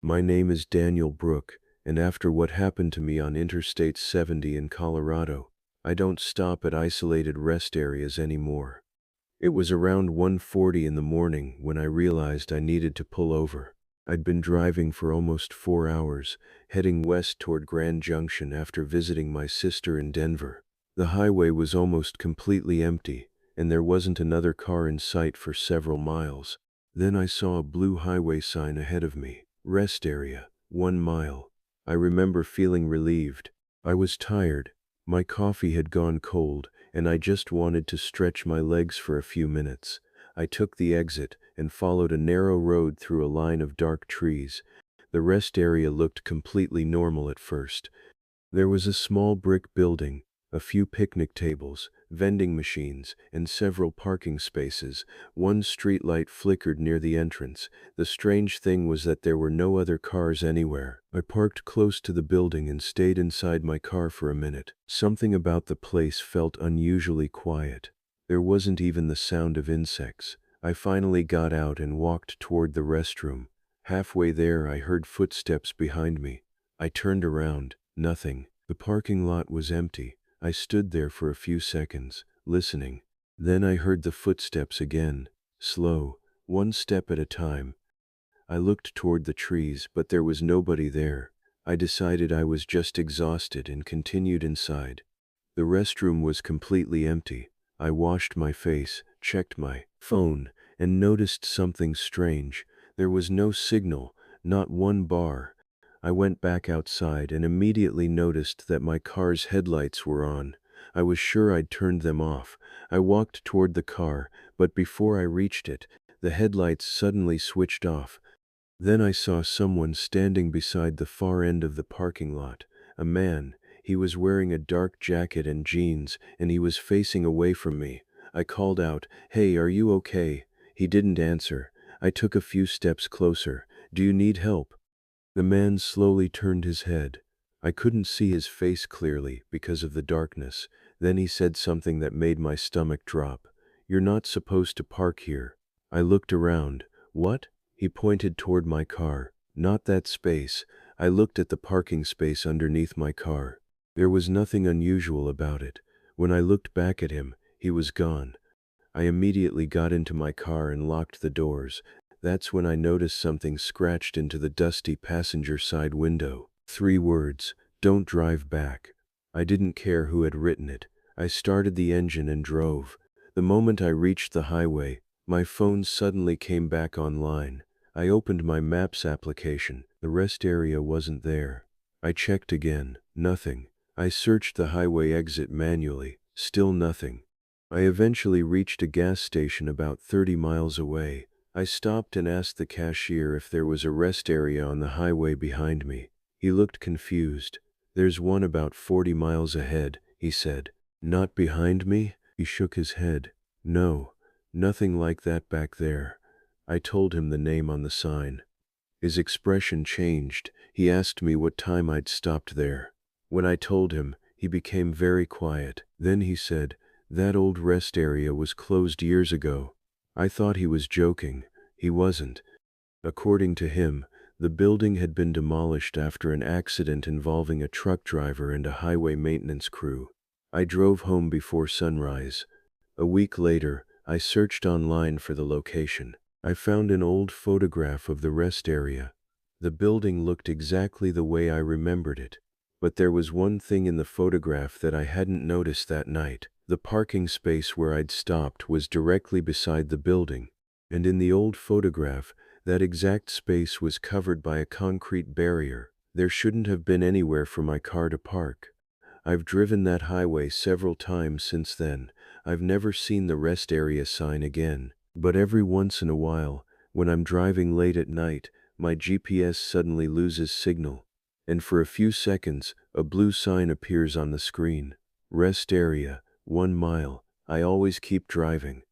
My name is Daniel Brook, and after what happened to me on Interstate 70 in Colorado, I don't stop at isolated rest areas anymore. It was around 1:40 in the morning when I realized I needed to pull over. I'd been driving for almost 4 hours, heading west toward Grand Junction after visiting my sister in Denver. The highway was almost completely empty, and there wasn't another car in sight for several miles. Then I saw a blue highway sign ahead of me. Rest area, 1 mile. I remember feeling relieved. I was tired. My coffee had gone cold, and I just wanted to stretch my legs for a few minutes. I took the exit and followed a narrow road through a line of dark trees. The rest area looked completely normal at first. There was a small brick building, a few picnic tables, vending machines, and several parking spaces. One streetlight flickered near the entrance. The strange thing was that there were no other cars anywhere. I parked close to the building and stayed inside my car for a minute. Something about the place felt unusually quiet. There wasn't even the sound of insects. I finally got out and walked toward the restroom. Halfway there, I heard footsteps behind me. I turned around. Nothing. The parking lot was empty. I stood there for a few seconds, listening. Then I heard the footsteps again, slow, one step at a time. I looked toward the trees, but there was nobody there. I decided I was just exhausted and continued inside. The restroom was completely empty. I washed my face, checked my phone, and noticed something strange. There was no signal, not one bar. I went back outside and immediately noticed that my car's headlights were on. I was sure I'd turned them off. I walked toward the car, but before I reached it, the headlights suddenly switched off. Then I saw someone standing beside the far end of the parking lot. A man. He was wearing a dark jacket and jeans, and he was facing away from me. I called out, "Hey, are you okay?" He didn't answer. I took a few steps closer. "Do you need help?" The man slowly turned his head. I couldn't see his face clearly because of the darkness. Then he said something that made my stomach drop. "You're not supposed to park here." I looked around. "What?" He pointed toward my car. "Not that space." I looked at the parking space underneath my car. There was nothing unusual about it. When I looked back at him, he was gone. I immediately got into my car and locked the doors. That's when I noticed something scratched into the dusty passenger side window. 3 words, "Don't drive back." I didn't care who had written it. I started the engine and drove. The moment I reached the highway, my phone suddenly came back online. I opened my Maps application. The rest area wasn't there. I checked again. Nothing. I searched the highway exit manually. Still nothing. I eventually reached a gas station about 30 miles away. I stopped and asked the cashier if there was a rest area on the highway behind me. He looked confused. "There's one about 40 miles ahead," he said. "Not behind me?" He shook his head. "No, nothing like that back there." I told him the name on the sign. His expression changed. He asked me what time I'd stopped there. When I told him, he became very quiet. Then he said, "That old rest area was closed years ago." I thought he was joking. He wasn't. According to him, the building had been demolished after an accident involving a truck driver and a highway maintenance crew. I drove home before sunrise. A week later, I searched online for the location. I found an old photograph of the rest area. The building looked exactly the way I remembered it. But there was one thing in the photograph that I hadn't noticed that night. The parking space where I'd stopped was directly beside the building, and in the old photograph, that exact space was covered by a concrete barrier. There shouldn't have been anywhere for my car to park. I've driven that highway several times since then. I've never seen the rest area sign again. But every once in a while, when I'm driving late at night, my GPS suddenly loses signal. And for a few seconds, a blue sign appears on the screen. Rest area, 1 mile. I always keep driving.